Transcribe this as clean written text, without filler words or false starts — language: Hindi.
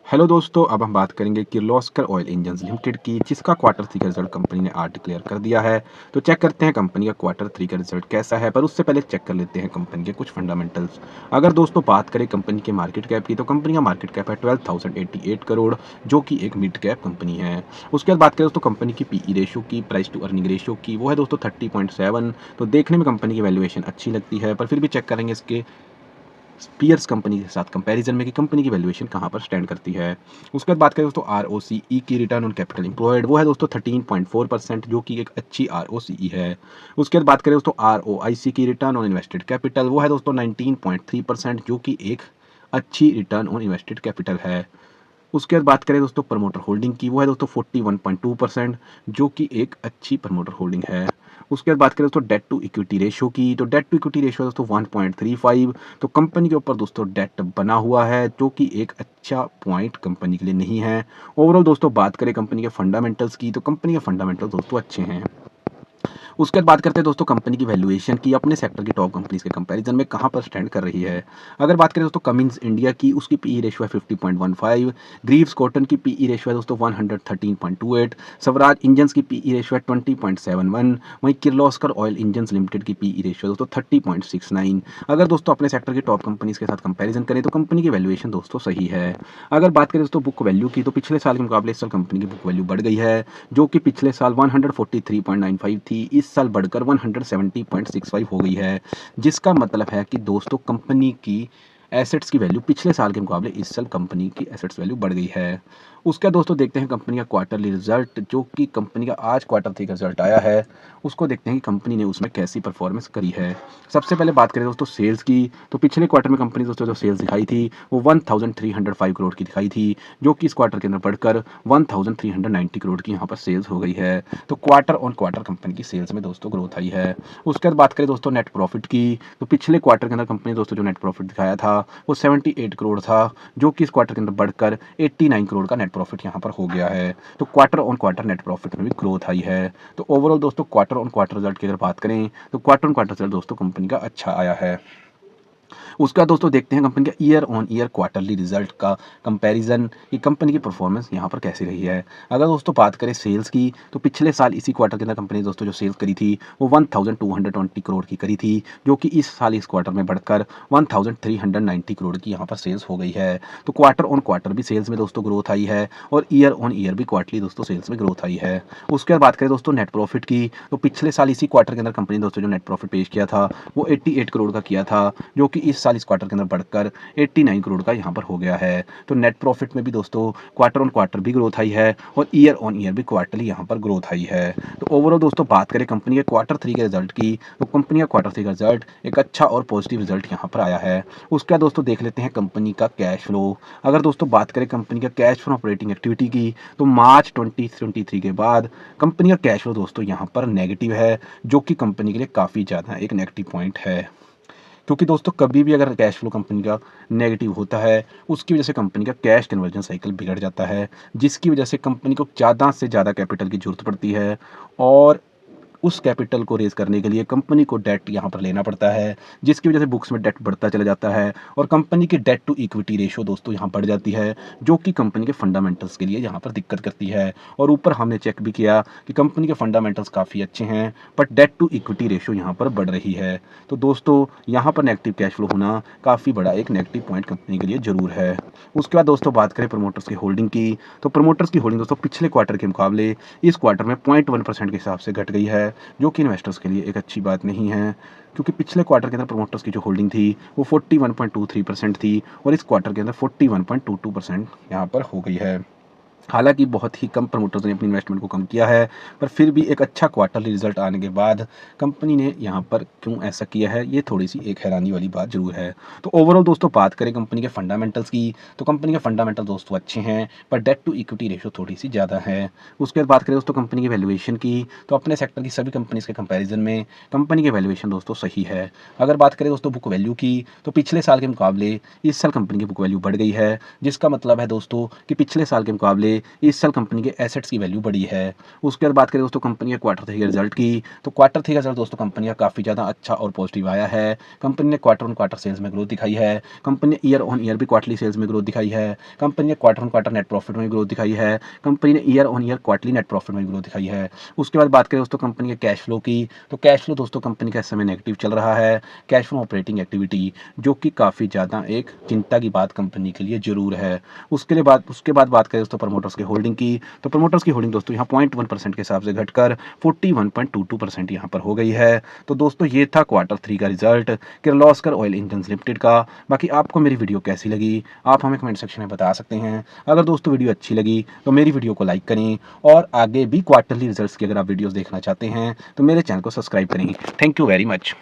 हेलो दोस्तों, अब हम बात करेंगे किर्लोस्कर ऑयल इंजन्स लिमिटेड की, जिसका क्वार्टर थ्री का रिजल्ट कंपनी ने आज डिक्लेयर कर दिया है। तो चेक करते हैं कंपनी का क्वार्टर थ्री का रिजल्ट कैसा है, पर उससे पहले चेक कर लेते हैं कंपनी के कुछ फंडामेंटल्स। अगर दोस्तों बात करें कंपनी के मार्केट कैप की, तो कंपनी का मार्केट कैप है 12,088 करोड़, जो कि एक मिड कैप कंपनी है। उसके बाद बात करें दोस्तों कंपनी की पीई रेशियो की, प्राइस टू अर्निंग रेशियो की, वो है दोस्तों 30.7। तो देखने में कंपनी की वैल्यूएशन अच्छी लगती है, पर फिर भी चेक करेंगे इसके पीयर्स कंपनी के साथ कंपैरिजन में कि कंपनी की वैल्यूएशन कहाँ पर स्टैंड करती है। उसके बाद बात करें दोस्तों आरओसीई की, रिटर्न ऑन कैपिटल एम्प्लॉयड, वो है दोस्तों 13.4%, जो कि एक अच्छी आरओसीई है। उसके बाद बात करें दोस्तों आरओआईसी की, रिटर्न ऑन इन्वेस्टेड कैपिटल, वो है दोस्तों 19.3%, जो कि एक अच्छी रिटर्न ऑन इन्वेस्टेड कैपिटल है। उसके बाद बात करें दोस्तों प्रमोटर होल्डिंग की, वो है दोस्तों 41.2%, जो कि एक अच्छी प्रमोटर होल्डिंग है। उसके बाद बात करें दोस्तों डेट टू इक्विटी रेशियो की, तो डेट टू इक्विटी रेशियो दोस्तों 1.35। तो कंपनी के ऊपर दोस्तों डेट बना हुआ है, जो कि एक अच्छा पॉइंट कंपनी के लिए नहीं है। ओवरऑल दोस्तों बात करें कंपनी के फंडामेंटल्स की, तो कंपनी के फंडामेंटल्स दोस्तों अच्छे हैं। उसके बाद बात करते हैं दोस्तों कंपनी की वैल्यूएशन की, अपने सेक्टर की टॉप कंपनीज के कंपैरिजन में कहाँ पर स्टैंड कर रही है। अगर बात करें दोस्तों कमिंस इंडिया की, उसकी पीई रेशियो है 50.15। ग्रीव्स कॉटन की पीई रेशियो है दोस्तों 113.28। स्वराज इंजन्स की पीई रेशियो है 20.71। वहीं किर्लोस्कर ऑयल इंजन्स लिमिटेड की पीई रेशियो दोस्तों 30.69। अगर दोस्तों अपने सेक्टर की टॉप कंपनीज के साथ कंपैरिजन करें तो कंपनी की वैल्यूएशन दोस्तों सही है। अगर बात करें दोस्तों बुक वैल्यू की, तो पिछले साल के मुकाबले इस साल कंपनी की बुक वैल्यू बढ़ गई है, जो कि पिछले साल 143.95 थी, इस साल बढ़कर 170.65 हो गई है। जिसका मतलब है कि दोस्तों कंपनी की एसेट्स की वैल्यू पिछले साल के मुकाबले इस साल कंपनी की एसेट्स वैल्यू बढ़ गई है। उसका दोस्तों देखते हैं कंपनी का क्वार्टरली रिजल्ट, जो कि कंपनी का आज क्वार्टर थ्री का रिजल्ट आया है। उसको देखते हैं कि कंपनी ने उसमें कैसी परफॉर्मेंस करी है। सबसे पहले बात करें दोस्तों सेल्स की, तो पिछले क्वार्टर में कंपनी दोस्तों जो सेल्स दिखाई थी वो 1305 करोड़ की दिखाई थी, जो कि इस क्वार्टर के अंदर बढ़कर 1390 करोड़ की यहाँ पर सेल्स हो गई है। तो क्वार्टर ऑन क्वार्टर कंपनी की सेल्स में दोस्तों ग्रोथ आई है। उसके बाद बात करें दोस्तों नेट प्रॉफिट की, तो पिछले क्वार्टर के अंदर कंपनी दोस्तों जो नेट प्रॉफिट दिखाया था वो 78 करोड़ था, जो कि इस क्वार्टर के अंदर बढ़कर 89 करोड़ का नेट प्रॉफिट यहाँ पर हो गया है। तो quarter on quarter net profit में भी ग्रोथ आई है। तो ओवरऑल दोस्तों क्वार्टर ऑन क्वार्टर रिजल्ट की अगर बात करें तो क्वार्टर ऑन क्वार्टर रिजल्ट दोस्तों कंपनी का अच्छा आया है। उसके बाद दोस्तों देखते हैं कंपनी का year on year quarterly result का कंपैरिजन कि कंपनी की परफॉर्मेंस यहाँ पर कैसी रही है। अगर दोस्तों बात करें सेल्स की, तो पिछले साल इसी क्वार्टर के अंदर कंपनी दोस्तों जो सेल्स करी थी वो 1220 करोड़ की करी थी, जो कि इस साल इस क्वार्टर में बढ़कर 1390 करोड़ की यहाँ पर सेल्स हो गई है। तो क्वार्टर ऑन क्वार्टर भी सेल्स में दोस्तों ग्रोथ आई है और ईयर ऑन ईयर भी क्वार्टरली दोस्तों सेल्स में ग्रोथ आई है। उसके बाद बात करें दोस्तों नेट प्रॉफिट की, तो पिछले साल इसी क्वार्टर के अंदर कंपनी दोस्तों जो नेट प्रॉफिट पेश किया था वो 88 करोड़ का किया था, जो कि इस साल इस क्वार्टर के अंदर बढ़कर 89 करोड़ का यहाँ पर हो गया है। तो नेट प्रॉफिट में भी दोस्तों क्वार्टर ऑन क्वार्टर भी ग्रोथ आई है और ईयर ऑन ईयर भी क्वार्टरली यहाँ पर ग्रोथ आई है। तो ओवरऑल दोस्तों बात करें कंपनी के क्वार्टर थ्री के रिजल्ट की, तो कंपनी का क्वार्टर थ्री का रिजल्ट एक अच्छा और पॉजिटिव रिजल्ट यहाँ पर आया है। उसके बाद दोस्तों देख लेते हैं कंपनी का कैश फ्लो। अगर दोस्तों बात करें कंपनी का कैश फ्लो ऑपरेटिंग एक्टिविटी की, तो मार्च 2023 के बाद कंपनी का कैश फ्लो दोस्तों यहाँ पर नेगेटिव है, जो कि कंपनी के लिए काफ़ी ज़्यादा एक नेगेटिव पॉइंट है। क्योंकि दोस्तों कभी भी अगर कैश फ्लो कंपनी का नेगेटिव होता है, उसकी वजह से कंपनी का कैश कन्वर्जन साइकिल बिगड़ जाता है, जिसकी वजह से कंपनी को ज़्यादा से ज़्यादा कैपिटल की ज़रूरत पड़ती है और उस कैपिटल को रेज़ करने के लिए कंपनी को डेट यहाँ पर लेना पड़ता है, जिसकी वजह से बुक्स में डेट बढ़ता चला जाता है और कंपनी की डेट टू इक्विटी रेशियो दोस्तों यहाँ बढ़ जाती है, जो कि कंपनी के फंडामेंटल्स के लिए यहाँ पर दिक्कत करती है। और ऊपर हमने चेक भी किया कि कंपनी के फंडामेंटल्स काफ़ी अच्छे हैं, but debt to equity ratio यहाँ पर बढ़ रही है। तो दोस्तों यहाँ पर नेगेटिव कैश फ्लो होना काफ़ी बड़ा एक नेगेटिव पॉइंट कंपनी के लिए ज़रूर है। उसके बाद दोस्तों बात करें प्रमोटर्स की होल्डिंग की, तो प्रमोटर्स की होल्डिंग दोस्तों पिछले क्वार्टर के मुकाबले इस क्वार्टर में 0.1% के हिसाब से घट गई है, जो कि इन्वेस्टर्स के लिए एक अच्छी बात नहीं है। क्योंकि पिछले क्वार्टर के अंदर प्रमोटर्स की जो होल्डिंग थी वो 41.23% थी और इस क्वार्टर के अंदर 41.22% यहाँ पर हो गई है। हालांकि बहुत ही कम प्रमोटर्स ने अपनी इन्वेस्टमेंट को कम किया है, पर फिर भी एक अच्छा क्वार्टरली रिजल्ट आने के बाद कंपनी ने यहाँ पर क्यों ऐसा किया है, ये थोड़ी सी एक हैरानी वाली बात जरूर है। तो ओवरऑल दोस्तों बात करें कंपनी के फंडामेंटल्स की, तो कंपनी के फंडामेंटल दोस्तों अच्छे हैं, पर डेट टू इक्विटी रेशियो थोड़ी सी ज़्यादा है। उसके बाद बात करें दोस्तों कंपनी की वैल्यूएशन की, तो अपने सेक्टर की सभी कंपनीज के कंपेरिजन में कंपनी की वैल्यूएशन दोस्तों सही है। अगर बात करें दोस्तों बुक वैल्यू की, तो पिछले साल के मुकाबले इस साल कंपनी की बुक वैल्यू बढ़ गई है, जिसका मतलब है दोस्तों कि पिछले साल के मुकाबले इस साल कंपनी के एसेट्स की वैल्यू बढ़ी है। उसके बाद बात करें दोस्तों कंपनी के क्वार्टर 3 के रिजल्ट की, तो क्वार्टर 3 का रिजल्ट दोस्तों कंपनी का काफ़ी ज़्यादा अच्छा और पॉजिटिव आया है। कंपनी ने क्वार्टर ऑन क्वार्टर सेल्स में ग्रोथ दिखाई है। कंपनी ने ईयर ऑन ईयर भी क्वार्टरली सेल्स में ग्रोथ दिखाई है। कंपनी ने quarter on quarter net profit में ग्रोथ दिखाई है। कंपनी ने year on year quarterly net profit में ग्रोथ दिखाई है। उसके बाद बात करें दोस्तों कंपनी के कैश फ्लो की, तो कैश फ्लो दोस्तों कंपनी का इस समय नेगेटिव चल रहा है। कैश फ्लो ऑपरेटिंग एक्टिविटी, जो कि काफ़ी ज़्यादा एक चिंता की बात कंपनी के लिए ज़रूर है। उसके बाद बात करें दोस्तों प्रमोटर्स की होल्डिंग की, तो प्रमोटर्स की होल्डिंग दोस्तों यहाँ 0.1% के हिसाब से घटकर 41.22% यहाँ पर हो गई है। तो दोस्तों ये था क्वार्टर 3 का result Kirloskar oil engines limited का। बाकी आपको मेरी वीडियो कैसी लगी आप हमें कमेंट सेक्शन में बता सकते हैं। अगर दोस्तों वीडियो अच्छी लगी तो मेरी वीडियो को लाइक करें, और आगे भी क्वार्टरली रिजल्ट्स की अगर आप वीडियोस देखना चाहते हैं तो मेरे चैनल को सब्सक्राइब करें। Thank you very much.